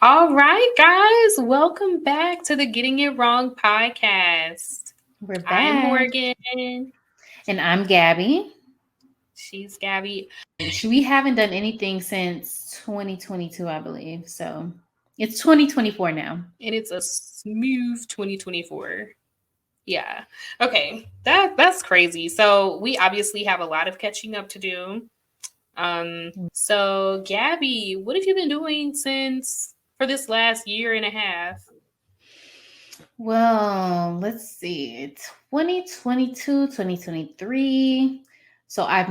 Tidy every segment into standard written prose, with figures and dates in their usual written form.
All right, guys, welcome back to the Getting It Wrong podcast. We're I'm back. Morgan. And I'm Gabby. She's Gabby. We haven't done anything since 2022, I believe. So it's 2024 now. And it's a smooth 2024. Yeah. Okay. That's crazy. So we obviously have a lot of catching up to do. So Gabby, what have you been doing since for this last year and a half? Well, let's see. 2022, 2023. So I've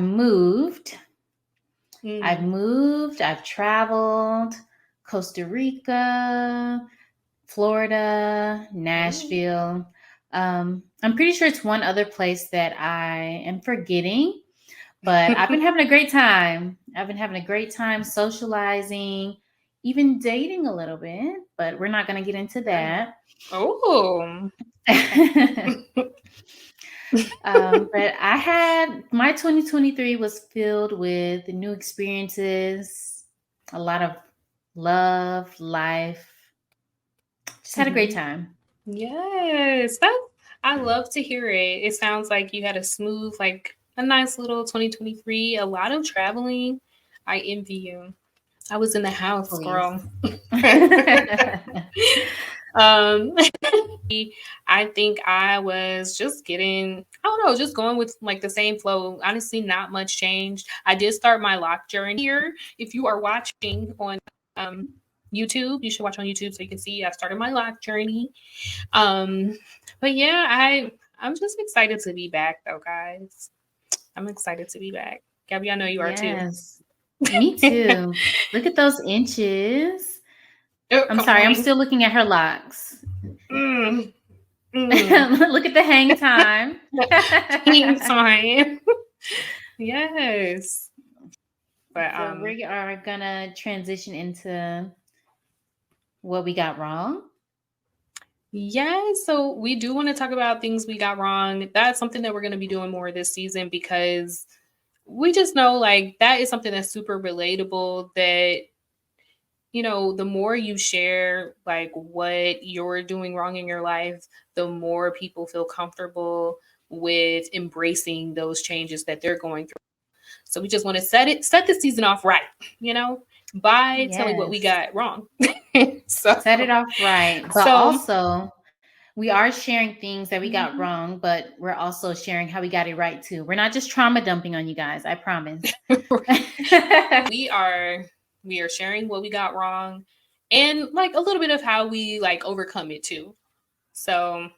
traveled Costa Rica, Florida, Nashville. I'm pretty sure it's one other place that I am forgetting, but I've been having a great time. I've been having a great time socializing, even dating a little bit, but we're not going to get into that. Oh. But my 2023 was filled with new experiences, a lot of love, life. Just had a great time. Yes, I love to hear it. It sounds like you had a smooth, like a nice little 2023, a lot of traveling. I envy you. I was in the house, Please. girl. um I think I was just getting, I don't know, just going with like the same flow. Honestly, not much changed. I did start my lock journey here. If you are watching on YouTube, you should watch on YouTube so you can see I started my lock journey. Um, but yeah, I'm just excited to be back though, guys. I'm excited to be back. Gabby, I know you are too. Yes, me too. Look at those inches. Oh, I'm come sorry, I'm on. still looking at her locks. Mm, mm. Look at the hang time. Team time. Yes. But So we are gonna transition into what we got wrong. yeah, so we do want to talk about things we got wrong. That's something that we're going to be doing more this season because we just know like that is something that's super relatable that the more you share like what you're doing wrong in your life, the more people feel comfortable with embracing those changes that they're going through. So we just want to set the season off right, you know, by telling what we Yes. got wrong. so Set it off right. But so also, we are sharing things that we got mhm. wrong, but we're also sharing how we got it right too. We're not just trauma dumping on you guys, I promise. we are sharing what we got wrong and like a little bit of how we like overcome it too. So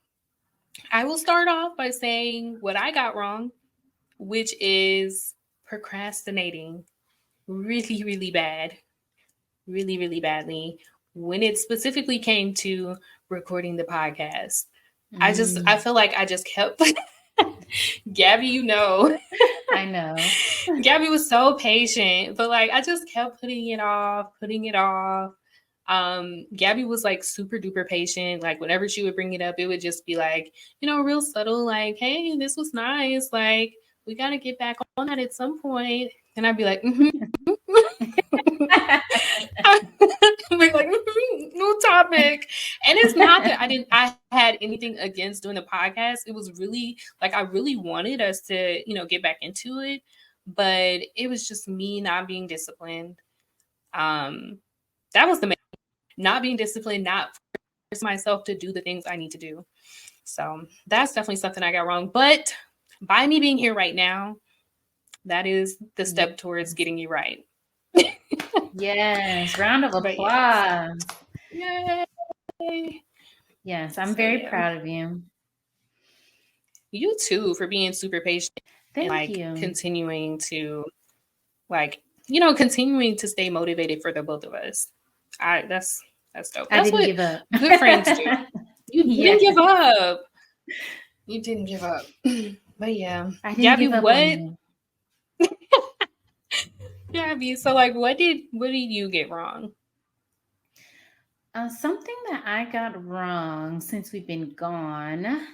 I will start off by saying what I got wrong, which is procrastinating really, really bad, really, really badly when it specifically came to recording the podcast. I feel like I just kept Gabby, I know. Gabby was so patient, but like I just kept putting it off, putting it off. Gabby was like super duper patient. Like whenever she would bring it up, it would just be like, real subtle, like, hey, this was nice. Like, we gotta get back on that at some point. And I'd be like, mm-hmm. I'd be like, new topic. And it's not that I had anything against doing the podcast. It was really like I really wanted us to, get back into it. But it was just me not being disciplined. That was the main, not being disciplined, not forcing myself to do the things I need to do. So that's definitely something I got wrong. But by me being here right now, that is the step towards getting you right. Yes, round of But yes. applause. Yay. Yes, I'm So very yeah. proud of you. You too for being super patient and Thank like you. continuing to like, continuing to stay motivated for the both of us. That's dope. I That's didn't what give up. good friends do. You didn't Yes, give up. You didn't give up. But yeah. I didn't Gabby, give up on what you. Gabby, so like what did you get wrong? Something that I got wrong since we've been gone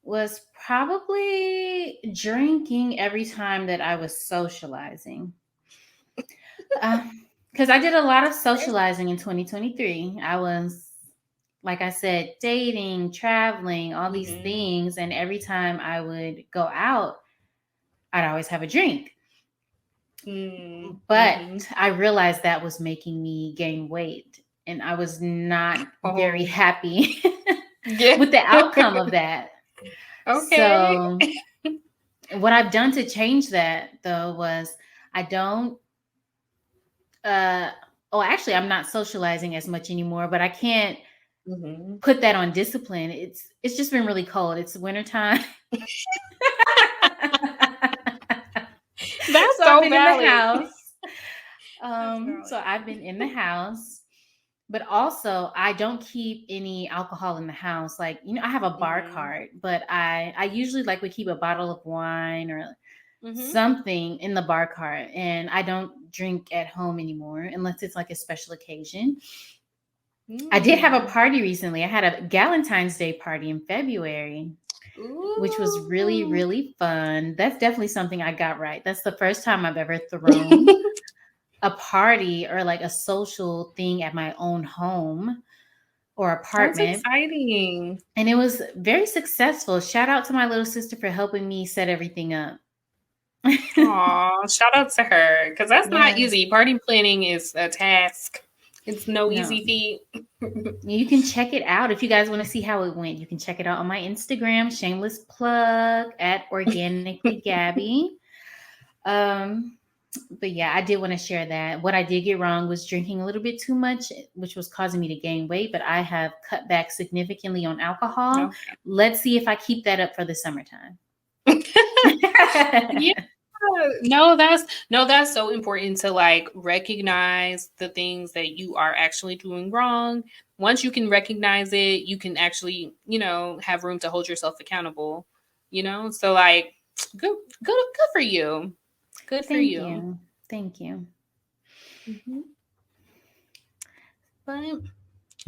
was probably drinking every time that I was socializing. Um, because I did a lot of socializing in 2023. I was, like I said, dating, traveling, all these things. And every time I would go out, I'd always have a drink. But I realized that was making me gain weight. And I was not very happy with the outcome of that. Okay. So what I've done to change that, though, was I don't actually I'm not socializing as much anymore, but I can't put that on discipline. It's just been really cold. It's wintertime. That's so so I've been valid. in the house. So I've been in the house. But also, I don't keep any alcohol in the house. Like, I have a bar cart, but I usually would keep a bottle of wine or something in the bar cart. And I don't drink at home anymore unless it's like a special occasion. I did have a party recently. I had a Galentine's Day party in February, which was really, really fun. That's definitely something I got right. That's the first time I've ever thrown a party or like a social thing at my own home or apartment. That's exciting. And it was very successful. Shout out to my little sister for helping me set everything up. Aw, shout out to her, because that's not easy. Party planning is a task. It's no easy feat. You can check it out if you guys want to see how it went. You can check it out on my Instagram, shameless plug at Organically Gabby. But yeah, I did want to share that. What I did get wrong was drinking a little bit too much, which was causing me to gain weight, but I have cut back significantly on alcohol. Okay. Let's see if I keep that up for the summertime. Yeah. No, that's so important to like recognize the things that you are actually doing wrong. Once you can recognize it, you can actually, have room to hold yourself accountable, so like good for you. Good for you. Thank you. But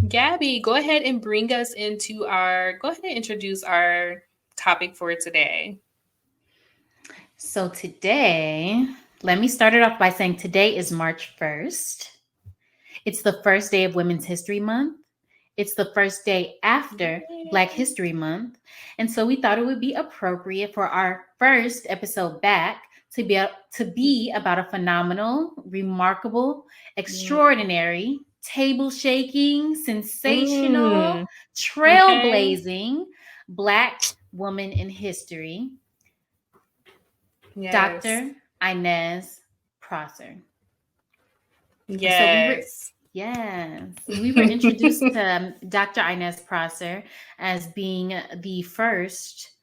Gabby, go ahead and introduce our topic for today. So today, let me start it off by saying today is March 1st. It's the first day of Women's History Month. It's the first day after Black History Month. And so we thought it would be appropriate for our first episode back to be about a phenomenal, remarkable, extraordinary, table-shaking, sensational, trailblazing Black woman in history. Yes. Dr. Inez Prosser. Yes. We were introduced to Dr. Inez Prosser as being the first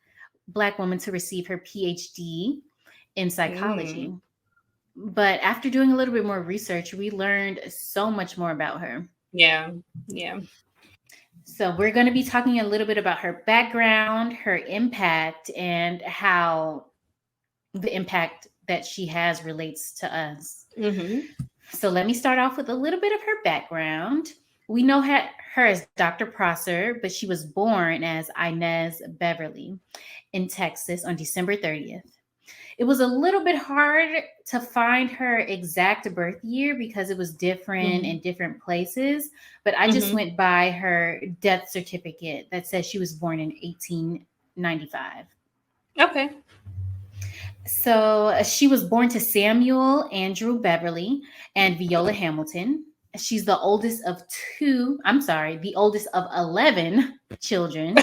Black woman to receive her PhD in psychology. But after doing a little bit more research, we learned so much more about her. Yeah. So we're going to be talking a little bit about her background, her impact, and how the impact that she has relates to us. So let me start off with a little bit of her background. We know her as Dr. Prosser, but she was born as Inez Beverly in Texas on December 30th. It was a little bit hard to find her exact birth year because it was different in different places, but I just went by her death certificate that says she was born in 1895. Okay. So she was born to Samuel Andrew Beverly and Viola Hamilton. She's the oldest of 11 children.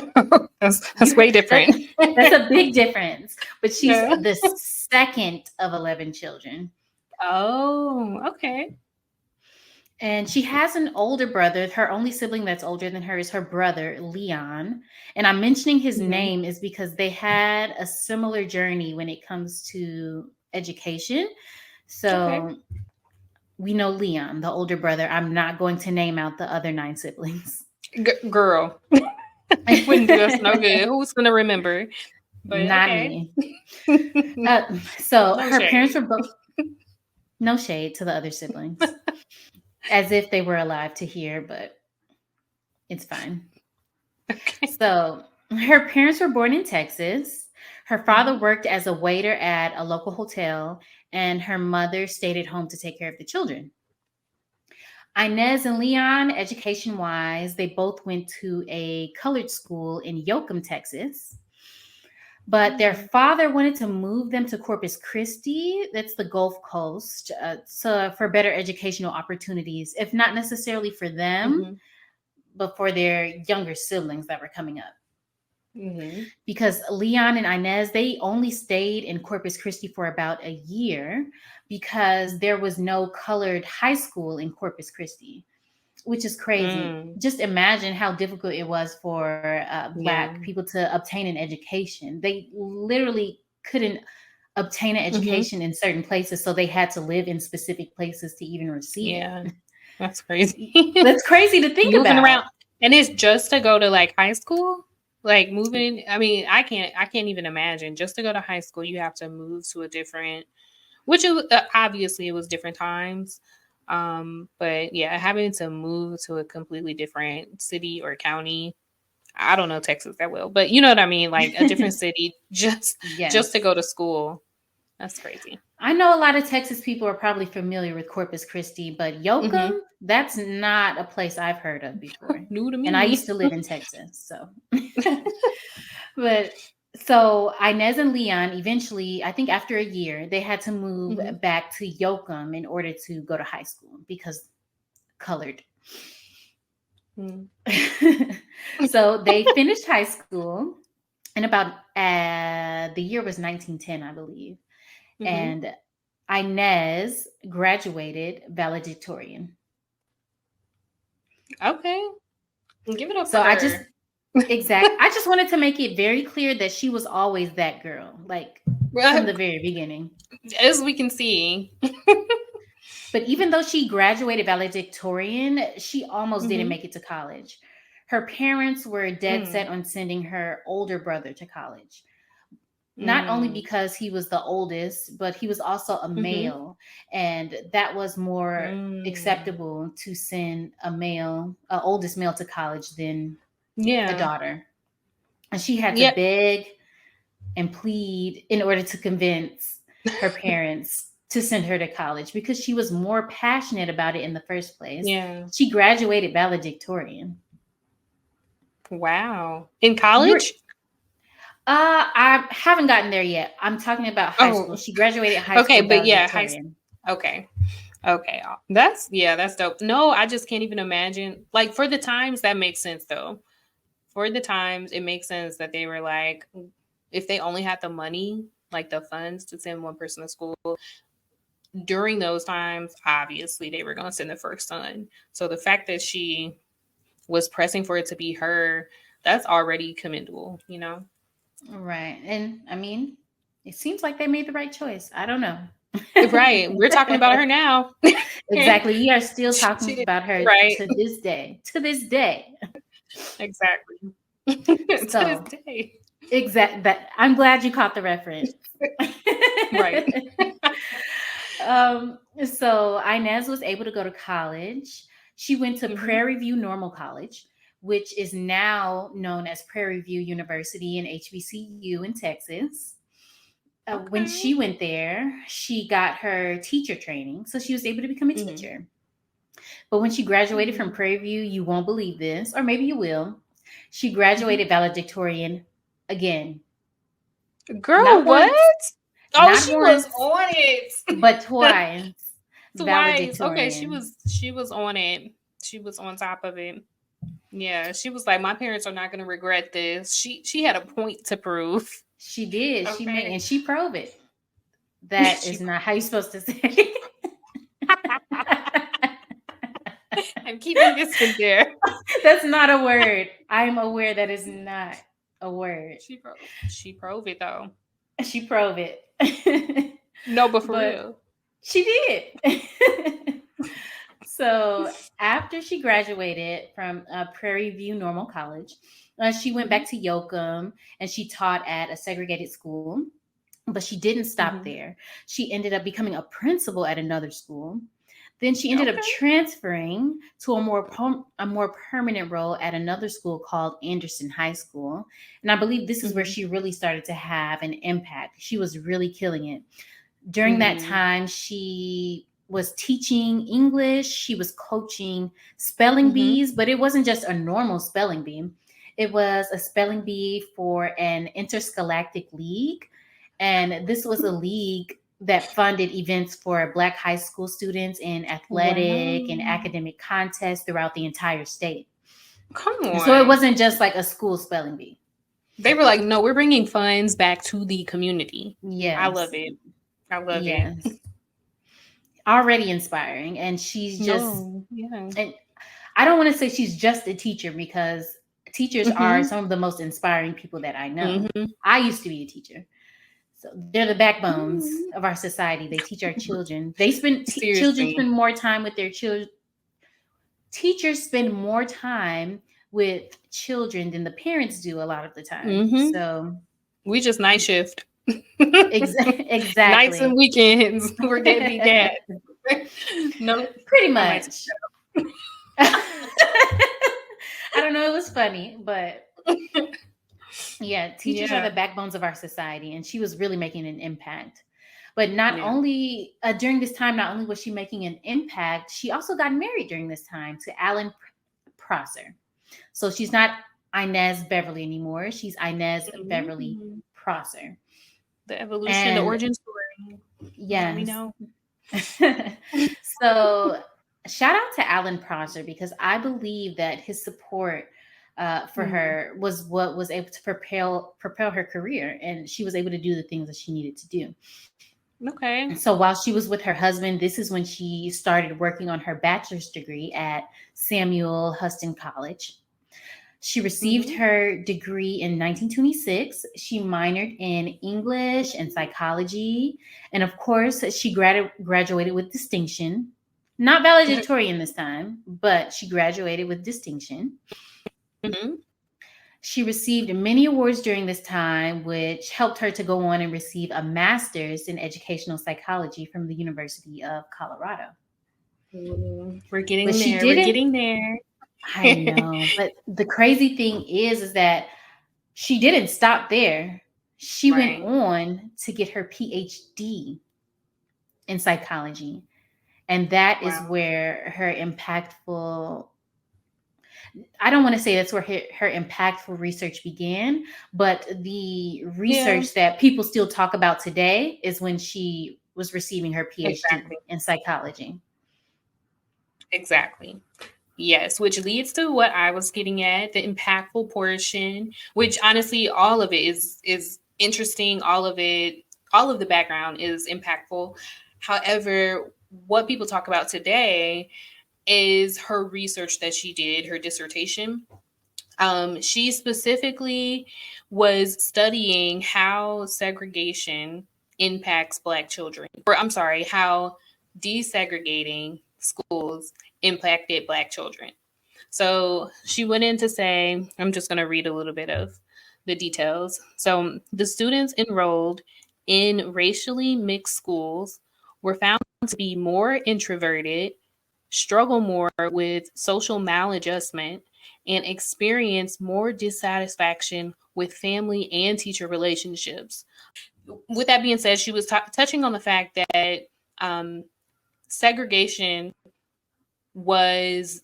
That's way different. That's a big difference. But she's the second of 11 children. Oh, okay. And she has an older brother. Her only sibling that's older than her is her brother, Leon. And I'm mentioning his name is because they had a similar journey when it comes to education. So we know Leon, the older brother. I'm not going to name out the other 9 siblings. Girl. Wouldn't do us no good. Who's going to remember? But, not me. So her parents were both... No shade to the other siblings. As if they were alive to hear, but it's fine. Okay. So her parents were born in Texas. Her father worked as a waiter at a local hotel, and her mother stayed at home to take care of the children. Inez and Leon, education wise, they both went to a colored school in Yoakum, Texas. But their Mm. father wanted to move them to Corpus Christi, that's the Gulf Coast, so for better educational opportunities, if not necessarily for them, Mm-hmm. but for their younger siblings that were coming up. Mm-hmm. Because Leon and Inez, they only stayed in Corpus Christi for about a year because there was no colored high school in Corpus Christi, which is crazy. Mm. Just imagine how difficult it was for Yeah. Black people to obtain an education. They literally couldn't obtain an Mm-hmm. education in certain places, so they had to live in specific places to even receive Yeah. it. That's crazy. That's crazy to think Moving about. around. And it's just to go to like high school? Like moving, I mean, I can't even imagine. Just to go to high school, you have to move to a different, which obviously it was different times. But yeah, having to move to a completely different city or county. I don't know Texas that well, but you know what I mean, like a different city just to Yes. go to school. That's crazy. I know a lot of Texas people are probably familiar with Corpus Christi, but Mhm. Yoakum, that's not a place I've heard of before. New to And I me. used to live in Texas, so. But so Inez and Leon eventually, I think after a year, they had to move Mhm. back to Yoakum in order to go to high school because colored. Mm. So they finished high school in about the year was 1910, I believe. Mhm. And Inez graduated valedictorian. Okay. Give it up for So her. I just wanted to make it very clear that she was always that girl, like from Well, the very beginning. as we can see. But even though she graduated valedictorian, she almost didn't Mhm. make it to college. Her parents were dead set Mm. on sending her older brother to college. Not only Mm. because he was the oldest, but he was also a Mhm. male. And that was more Mm. acceptable to send a oldest male to college than a Yeah. daughter. And she had to Yep. beg and plead in order to convince her parents to send her to college because she was more passionate about it in the first place. Yeah. She graduated valedictorian. Wow. In You're college? I haven't gotten there yet. I'm talking about high school. Oh, She graduated high okay. school But yeah, valedictorian. okay. Okay. That's dope. No, I just can't even imagine. Like for the times, that makes sense though. For the times, it makes sense that they were like, if they only had the money, like the funds to send one person to school during those times, obviously they were going to send the first son. So the fact that she was pressing for it to be her, that's already commendable, you know? Right. And I mean, it seems like they made the right choice. I don't know. Right. We're talking about her now. Exactly. We are still She talking did about her right. to this day. To this day. Exactly. To this So day. that I'm glad you caught the reference. Right. So Inez was able to go to college. She went to Hmm. Prairie View Normal College, which is now known as Prairie View University and HBCU in Texas. When Okay. she went there, she got her teacher training, so she was able to become a Hmm. teacher. But when she graduated from Hmm. Prairie View, you won't believe this, or maybe you will. She Hmm. graduated valedictorian again. Girl, Not what? once, Oh, not she was once, on it. but twice. Twice. Okay, she Valedictorian. was she was on it. She was on top of it. Yeah, she was like, my parents are not gonna regret this. She had a point to prove. She did. Okay. She proved it. That She is not how you're supposed to say. I'm keeping this in there. That's not a word. I'm aware that is not a word. She proved it though. She proved it. No, but for But real. she did. So after she graduated from Prairie View Normal College, she went Hmm. back to Yoakum and she taught at a segregated school. But she didn't stop Hmm. there. She ended up becoming a principal at another school. Then she ended up Okay. transferring to a more permanent role at another school called Anderson High School. And I believe this is where Hmm. she really started to have an impact. She was really killing it. During that Hmm. time, she was teaching English. She was coaching spelling Mm-hmm. bees, but it wasn't just a normal spelling bee. It was a spelling bee for an interscholastic league. And this was a league that funded events for Black high school students in athletic and Wow. academic contests throughout the entire state. Come And so it on. wasn't just like a school spelling bee. They were like, no, we're bringing funds back to the community. I love Yes. it. I love it. Yes. Already inspiring. And she's just, No, yeah. and I don't want to say she's just a teacher, because teachers are Mm-hmm. some of the most inspiring people that I know. Mm-hmm. I used to be a teacher. So they're the backbones of our society. They teach our children. They spend children Seriously. spend more time with their children. Teachers spend more time with children than the parents do a lot of the time. Mm-hmm. So We just night shift. exactly. Nights and weekends. We're deadbeat dads. No, Pretty I might- much. I don't know. It was funny, but yeah, teachers are Yeah. the backbones of our society, and she was really making an impact. But not Yeah. only during this time, not only was she making an impact, she also got married during this time to Alan Prosser. So she's not Inez Beverly anymore. She's Inez Beverly Mhm. Prosser. The evolution, And the origin story. Yeah, we yes. know. So shout out to Alan Prosser, because I believe that his support for her was what was able to propel her career, and she was able to do the things that she needed to do. Okay. And so while she was with her husband, this is when she started working on her bachelor's degree at Samuel Huston College. She received her degree in 1926. She minored in English and psychology. And of course, she graduated with distinction. Not valedictorian this time, but she graduated with distinction. Mm-hmm. She received many awards during this time, which helped her to go on and receive a master's in educational psychology from the University of Colorado. We're getting But she there. We're didn't. getting there. I know. But the crazy thing is that she didn't stop there. She Right. went on to get her PhD in psychology. And that is Wow. where her impactful, I don't want to say that's where her impactful research began, but the research that people still talk about today is when she was receiving her PhD Exactly. in psychology. Exactly. Yes, which leads to what I was getting at, the impactful portion, which honestly all of it is interesting, all of the background is impactful. However, what people talk about today is her research that she did, her dissertation. She specifically was studying how segregation impacts Black children, or I'm sorry, how desegregating schools impacted Black children. So she went in to say, I'm just going to read a little bit of the details. So the students enrolled in racially mixed schools were found to be more introverted, struggle more with social maladjustment, and experience more dissatisfaction with family and teacher relationships. With that being said, she was touching on the fact that segregation was,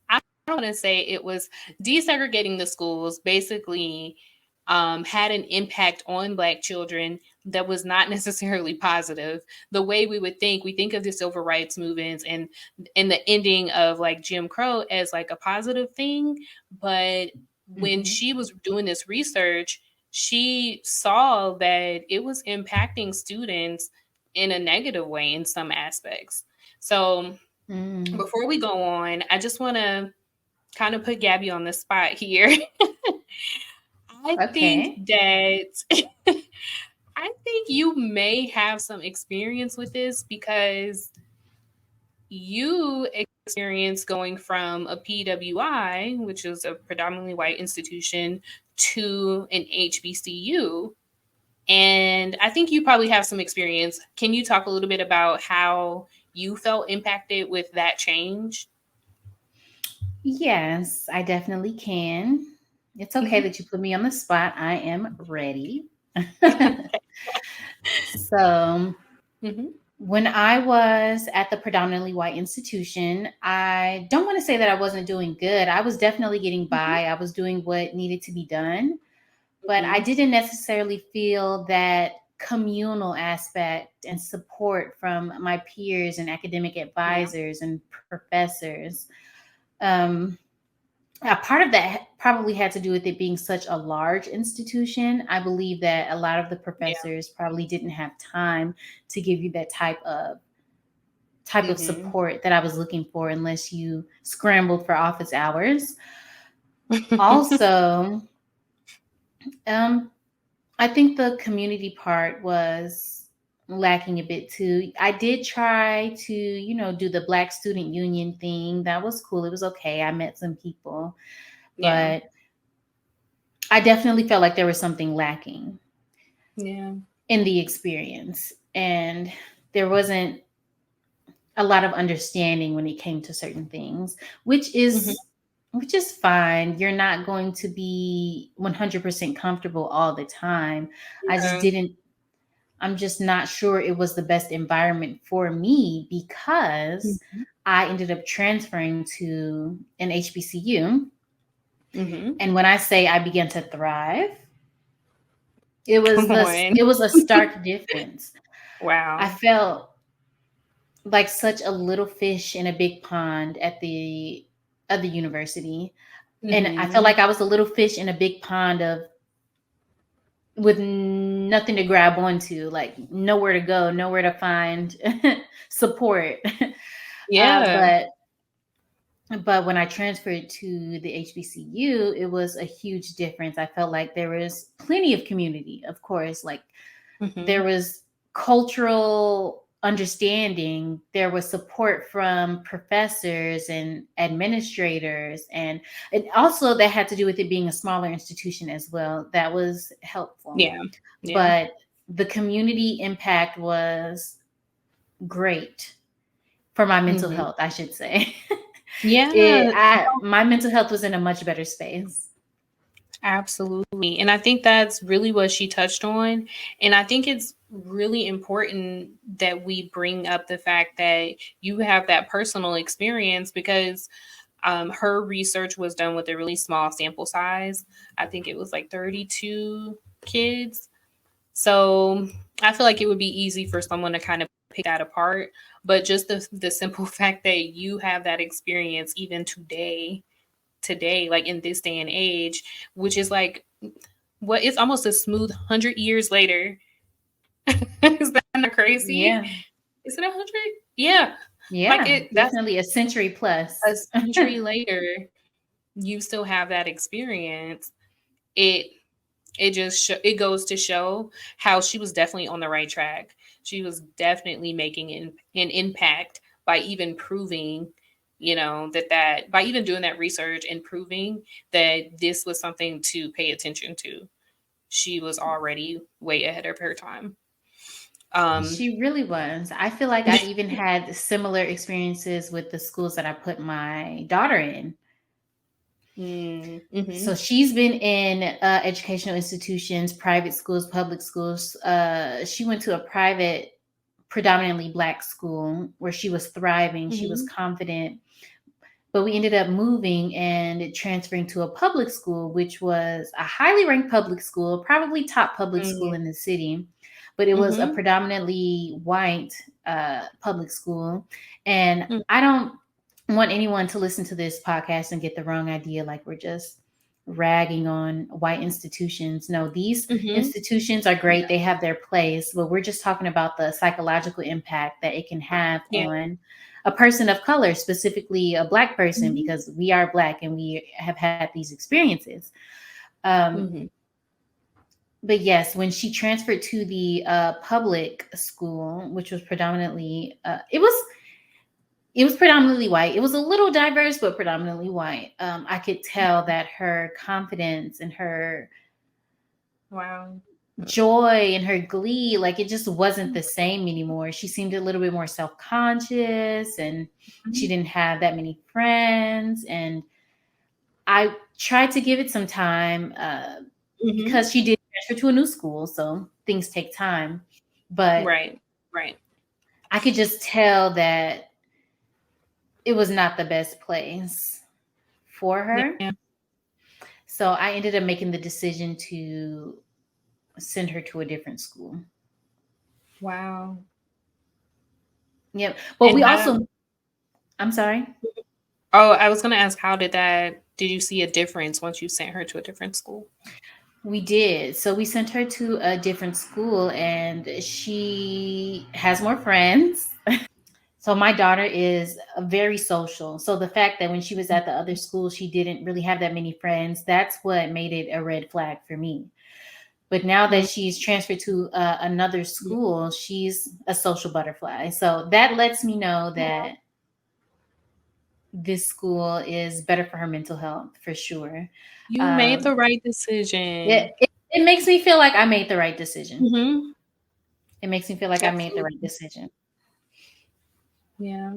I don't want to say it was desegregating the schools, basically had an impact on Black children that was not necessarily positive. The way we think of the civil rights movements and the ending of like Jim Crow as like a positive thing. But when she was doing this research, she saw that it was impacting students in a negative way in some aspects. So before we go on, I just want to kind of put Gabby on the spot here. I think that I think you may have some experience with this because you experienced going from a PWI, which is a predominantly white institution, to an HBCU. And I think you probably have some experience. Can you talk a little bit about how you felt impacted with that change? Yes, I definitely can. It's okay that you put me on the spot. I am ready. So Mm-hmm. When I was at the predominantly white institution, I don't want to say that I wasn't doing good. I was definitely getting by. I was doing what needed to be done, but I Mm-hmm. didn't necessarily feel that communal aspect and support from my peers and academic Yeah. advisors and professors. Um, a part of that probably had to do with it being such a large institution. I believe that a lot of the Yeah. professors probably didn't have time to give you that type of Mm-hmm. support that I was looking for unless you scrambled for office hours. Also, um, I think the community part was lacking a bit too. I did try to, do the Black Student Union thing. That was cool. It was okay. I met some people, Yeah. but I definitely felt like there was something lacking Yeah. in the experience. And there wasn't a lot of understanding when it came to certain things, which Mm-hmm. is which is fine. You're not going to be 100% comfortable all the time. I just Yeah. didn't I'm just not sure it was the best environment for me because Mm-hmm. I ended up transferring to an HBCU. Mm-hmm. And when I say I began to thrive, Come on. it was a stark difference. I Wow. felt like such a little fish in a big pond at the other university. And I felt Mm-hmm. like I was a little fish in a big pond of with nothing to grab onto, like nowhere to go, nowhere to find support. uh, Yeah. but but when I transferred to the HBCU, it was a huge difference. I felt like there was plenty of community, of course, like there Mm-hmm. was cultural understanding, there was support from professors and administrators, and also that had to do with it being a smaller institution as well. That was helpful. Yeah. Yeah. But the community impact was great for my mental Mm-hmm. health, I should say. Yeah. My mental health was in a much better space. Absolutely. And I think that's really what she touched on. And I think it's really important that we bring up the fact that you have that personal experience because her research was done with a really small sample size. I think it was like 32 kids. So I feel like it would be easy for someone to kind of pick that apart. But just the simple fact that you have that experience even today, like in this day and age, which is like what it's almost a smooth 100 years later. Is that not crazy? Yeah. Is it 100? Yeah, like Yeah, that's definitely a century a plus. century later. You still have that experience. It it goes to show how she was definitely on the right track. She was definitely making an impact by even proving, that by even doing that research and proving that this was something to pay attention to. She was already way ahead of her time. Um, She really was. I feel like I've even had similar experiences with the schools that I put my daughter in. mm-hmm, So she's been in educational institutions, private schools, public schools. She went to a private, predominantly Black school where she was thriving. She was mm-hmm, confident. But we ended up moving and transferring to a public school, which was a highly ranked public school, probably top public school in the city. But it was a mm-hmm, predominantly white public school. And mm-hmm, I don't want anyone to listen to this podcast and get the wrong idea like we're just ragging on white institutions. No, these mm-hmm. institutions are great. They have their place, but we're just talking about the psychological impact that it can have Yeah. on a person of color, specifically a Black person, Mm-hmm, because we are Black and we have had these experiences. Um, mm-hmm, but yes, when she transferred to the public school, which was predominantly, it was predominantly white. It was a little diverse, but predominantly white. I could tell that her confidence and her wow. joy and her glee, like it just wasn't the same anymore. She seemed a little bit more self-conscious and she Mhm. didn't have that many friends. And I tried to give it some time Mhm. because she did transfer to a new school. So things take time. But Right. Right. I could just tell that it was not the best place for her. Yeah. So I ended up making the decision to send her to a different school. Wow. Yep. But And we how, also, I'm sorry. oh, I was going to ask, did you see a difference once you sent her to a different school? We did. So we sent her to a different school and she has more friends. So my daughter is very social. So the fact that when she was at the other school, she didn't really have that many friends, that's what made it a red flag for me. But now that she's transferred to another school, she's a social butterfly. So that lets me know that this school is better for her mental health for sure. You made the Um, right decision. it makes me feel like I made the right decision. Hmm. It makes me feel like I made the right Absolutely. decision. Yeah.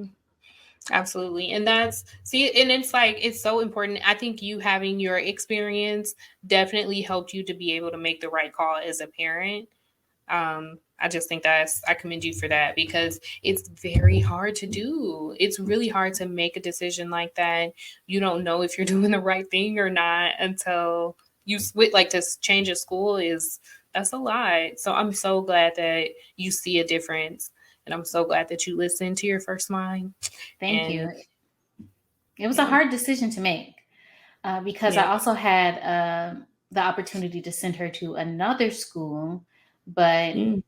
Absolutely. And that's see, and it's like it's so important. I think you having your experience definitely helped you to be able to make the right call as a parent. I just think I commend you for that because it's very hard to do. It's really hard to make a decision like that. You don't know if you're doing the right thing or not until you switch. Like to change a school is that's a lot. So I'm so glad that you see a difference, and I'm so glad that you listened to your first mind. Thank And you. It was a yeah, hard decision to make because I yeah, also had the opportunity to send her to another school, but mm,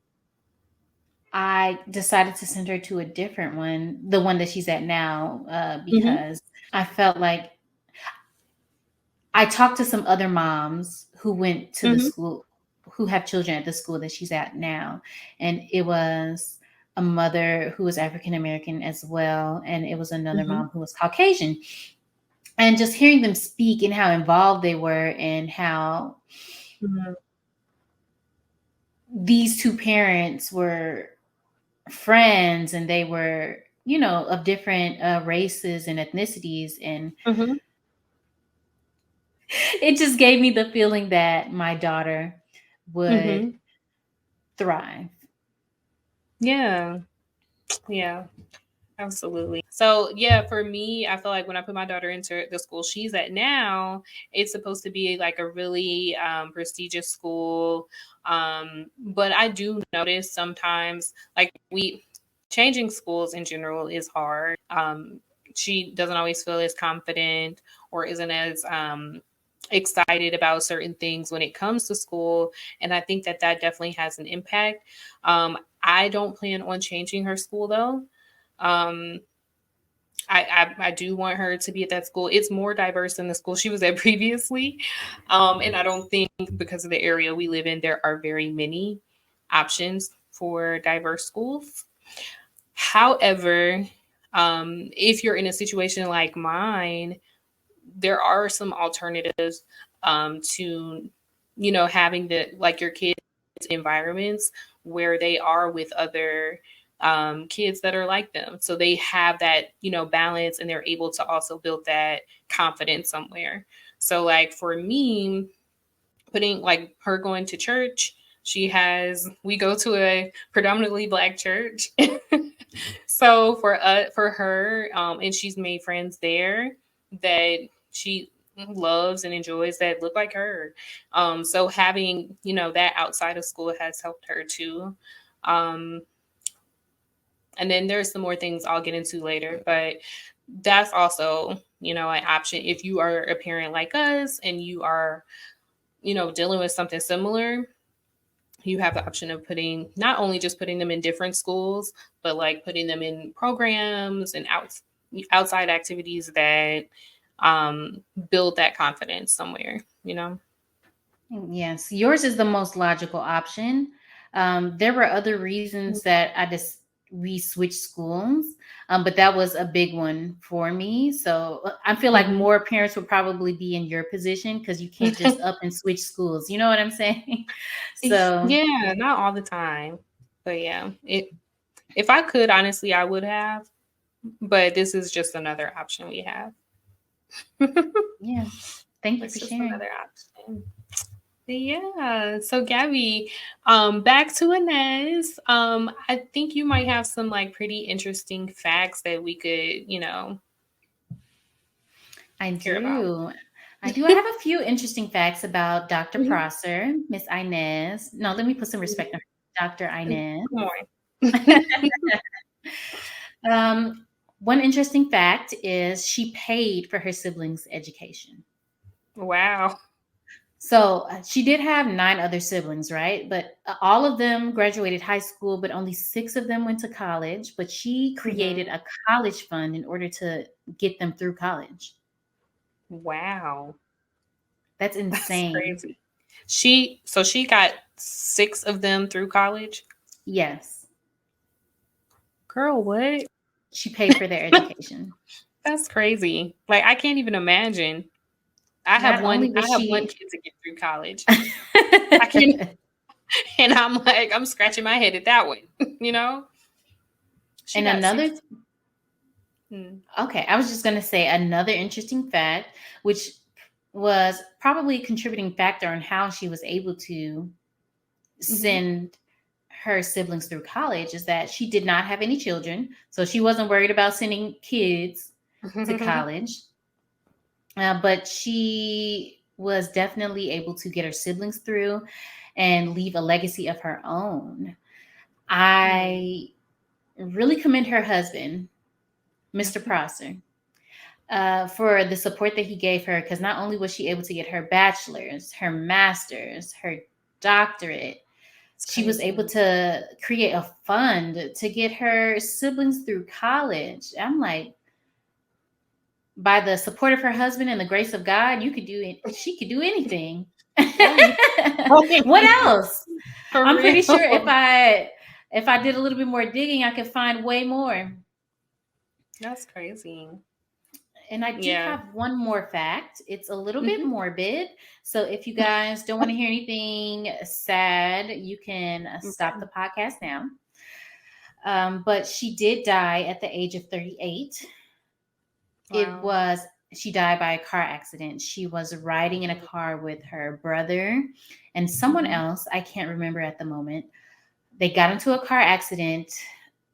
I decided to send her to a different one, the one that she's at now, hmm, because I felt like I talked to some other moms who went to the hmm, school, who have children at the school that she's at now. And it was a mother who was African American as well. And it was another hmm, mom who was Caucasian. And just hearing them speak and how involved they were and how hmm, these two parents were friends and they were, of different races and ethnicities. And hmm, it just gave me the feeling that my daughter would hmm. thrive. Yeah, yeah. Absolutely. So, yeah, for me, I feel like when I put my daughter into the school she's at now, it's supposed to be like a really prestigious school. But I do notice sometimes, like, we changing schools in general is hard. She doesn't always feel as confident or isn't as excited about certain things when it comes to school. And I think that that definitely has an impact. I don't plan on changing her school though. Um, I do want her to be at that school. It's more diverse than the school she was at previously. And I don't think because of the area we live in, there are very many options for diverse schools. However, if you're in a situation like mine, there are some alternatives to, having the like your kids environments where they are with other kids that are like them. So they have that, balance and they're able to also build that confidence somewhere. So, like for me, putting like her going to church, we go to a predominantly Black church. So for her, and she's made friends there that she loves and enjoys that look like her. So having, that outside of school has helped her too. Um, and then there's some more things I'll get into later, but that's also, an option if you are a parent like us and you are, dealing with something similar. You have the option of putting not only just putting them in different schools, but like putting them in programs and outside activities that build that confidence somewhere. Yes, yours is the most logical option. There were other reasons that we switched schools, but that was a big one for me. So I feel like Mhm. more parents would probably be in your position because you can't just up and switch schools. You know what I'm saying? So Yeah, not all the time, but yeah, if I could, honestly, I would have. But this is just another option we have. yeah, thank you for It's just sharing. another option. Yeah. So Gabby, back to Inez. I think you might have some like pretty interesting facts that we could, I hear about. do. I do. I have a few interesting facts about Dr. Mhm. Prosser, Miss Inez. No, let me put some respect on her. Dr. Inez. Come on. Um, One interesting fact is she paid for her siblings' education. Wow. So she did have nine other siblings, right? But all of them graduated high school, but only six of them went to college. But she created Mhm. a college fund in order to get them through college. Wow. That's That's insane. crazy. She got six of them through college. Yes, Girl, what? she paid for their education. That's crazy. Like I can't even imagine. Not only I was have one she kid to get through college. I can't and I'm like, I'm scratching my head at that one, you know? She and got another, six. Mm. okay, I was just going to say another interesting fact, which was probably a contributing factor on how she was able to Mhm. send her siblings through college, is that she did not have any children. So she wasn't worried about sending kids to college. But she was definitely able to get her siblings through and leave a legacy of her own. Mm. I really commend her husband, Mr. Prosser, for the support that he gave her, because not only was she able to get her bachelor's, her master's, her doctorate, It's she was able crazy. to create a fund to get her siblings through college. I'm like, by the support of her husband and the grace of God, you could do it. She could do anything. Right. What else? For I'm pretty sure real. if I did a little bit more digging, I could find way more. That's crazy. And I do Yeah. have one more fact. It's a little bit Mhm. morbid. So if you guys don't want to hear anything sad, you can stop Okay. the podcast now. But she did die at the age of 38. It Wow. was, she died by a car accident. She was riding in a car with her brother and someone Mhm. else. I can't remember at the moment. They got into a car accident.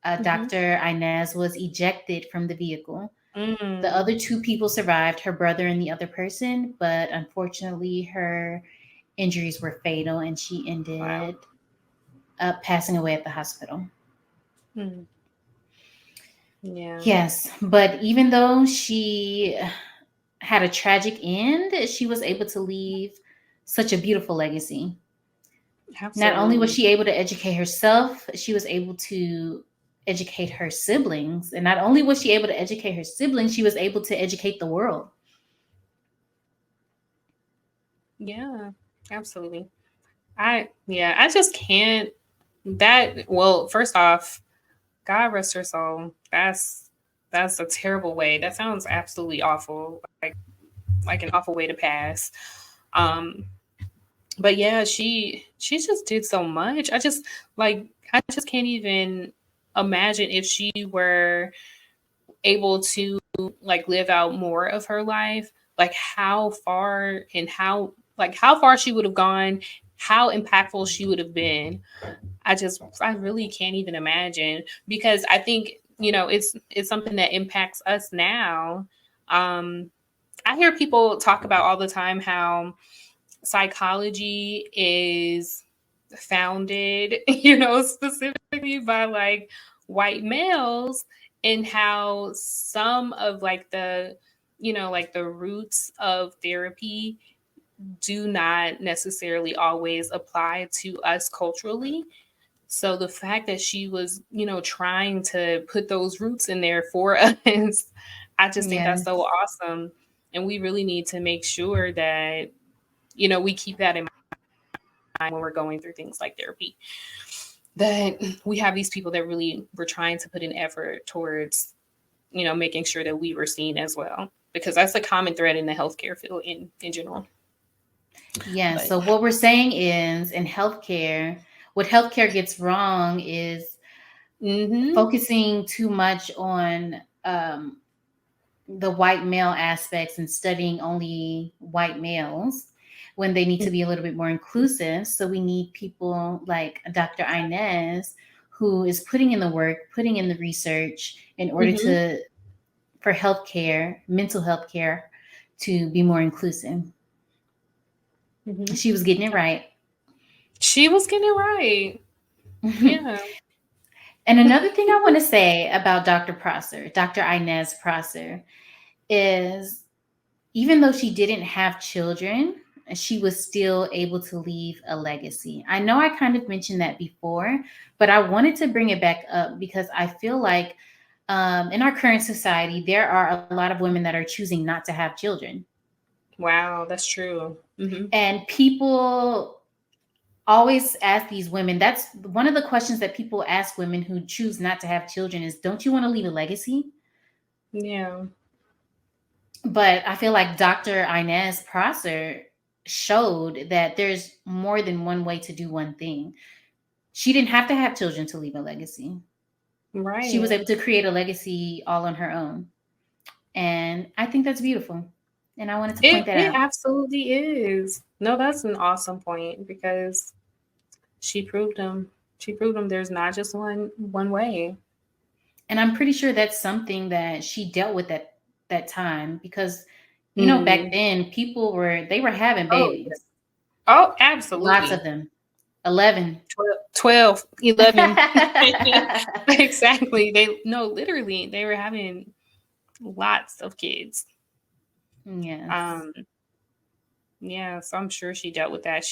Mhm. Dr. Inez was ejected from the vehicle. The Mm. other two people survived, her brother and the other person, but unfortunately, her injuries were fatal and she Wow. ended up passing away at the hospital. Mm. Yeah. Yes, but even though she had a tragic end, she was able to leave such a beautiful legacy. Not only was Absolutely. she able to educate herself, she was able to educate her siblings. And not only was she able to educate her siblings, she was able to educate the world. Yeah. Absolutely. I just can't well, first off, God rest her soul. That's a terrible way. That sounds absolutely awful. Like an awful way to pass. Um but yeah, she just did so much. I just can't even imagine if she were able to like live out more of her life, like how far and how far she would have gone, how impactful she would have been. I really can't even imagine because I think, it's something that impacts us now. Um I hear people talk about all the time how psychology is founded, specifically by like white males, and how some of like like the roots of therapy do not necessarily always apply to us culturally. So the fact that she was, trying to put those roots in there for us, I just think that's so Yes. awesome. And we really need to make sure that, we keep that in mind when we're going through things like therapy. That we have these people that really were trying to put an effort towards, making sure that we were seen as well. Because that's a common thread in the healthcare field in general. Yeah. But So what we're saying is in healthcare, what healthcare gets wrong is mm-hmm. focusing too much on the white male aspects and studying only white males. when they need to be a little bit more inclusive. So we need people like Dr. Inez, who is putting in the work, putting in the research in order Mm-hmm. for healthcare, mental health care, to be more inclusive. Mm-hmm. She was getting it right. She was getting it right. Yeah. And another thing I want to say about Dr. Prosser, Dr. Inez Prosser, is even though she didn't have children, she was still able to leave a legacy. I know I kind of mentioned that before, but I wanted to bring it back up because I feel like in our current society, there are a lot of women that are choosing not to have children. Wow, that's true. Mm-hmm. And people always ask these women, that's one of the questions that people ask women who choose not to have children is, don't you want to leave a legacy? Yeah. But I feel like Dr. Inez Prosser showed that there's more than one way to do one thing. She didn't have to have children to leave a legacy. She was Right. able to create a legacy all on her own. And I think that's beautiful. And I wanted to point that It out. absolutely is. No, that's an awesome point because she proved them. She proved them there's not just one way. And I'm pretty sure that's something that she dealt with at that time because back Mm. then they were having Oh, babies. oh, Lots absolutely. of them. 11. 12, 11. Exactly. Literally, they were having lots of kids. Yes. Yeah, so I'm sure she dealt with that.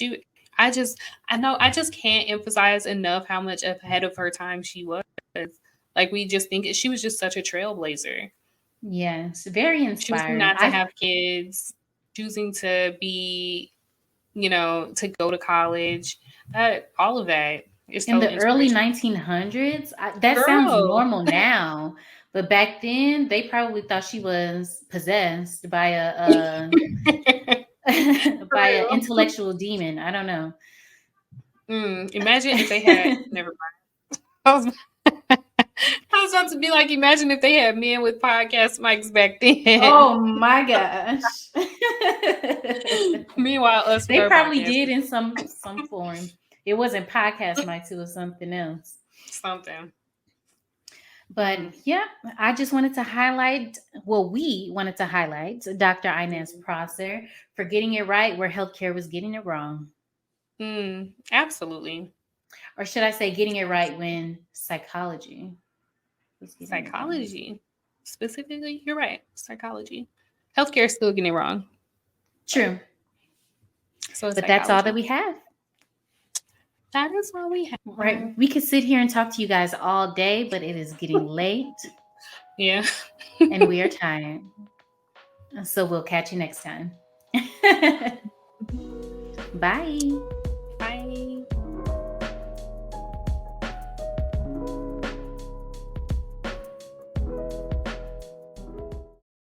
I just can't emphasize enough how much ahead of her time she was. Like we just think she was just such a trailblazer. Yes, very Choosing inspiring. not to have kids, choosing to be, to go to college, all of that is In so the early inspirational. 1900s, that sounds Girl. normal now, but back then they probably thought she was possessed by a For by an real. intellectual demon. I don't know. Imagine if they had, never mind. I was, I was about to be like, imagine if they had men with podcast mics back then. Oh my gosh. Meanwhile, us with They our probably podcast did in some form. It wasn't podcast mics, it was something else. something. But yeah, I just wanted to highlight, we wanted to highlight Dr. Inez Prosser for getting it right where healthcare was getting it wrong. Absolutely. Or should I say getting it right when psychology was getting it wrong. Psychology. Specifically, you're right. Psychology. Healthcare is still getting it wrong. True. So but that's all that we have. That is all we have. Right. We could sit here and talk to you guys all day, but it is getting late. Yeah. And we are tired. So we'll catch you next time. Bye.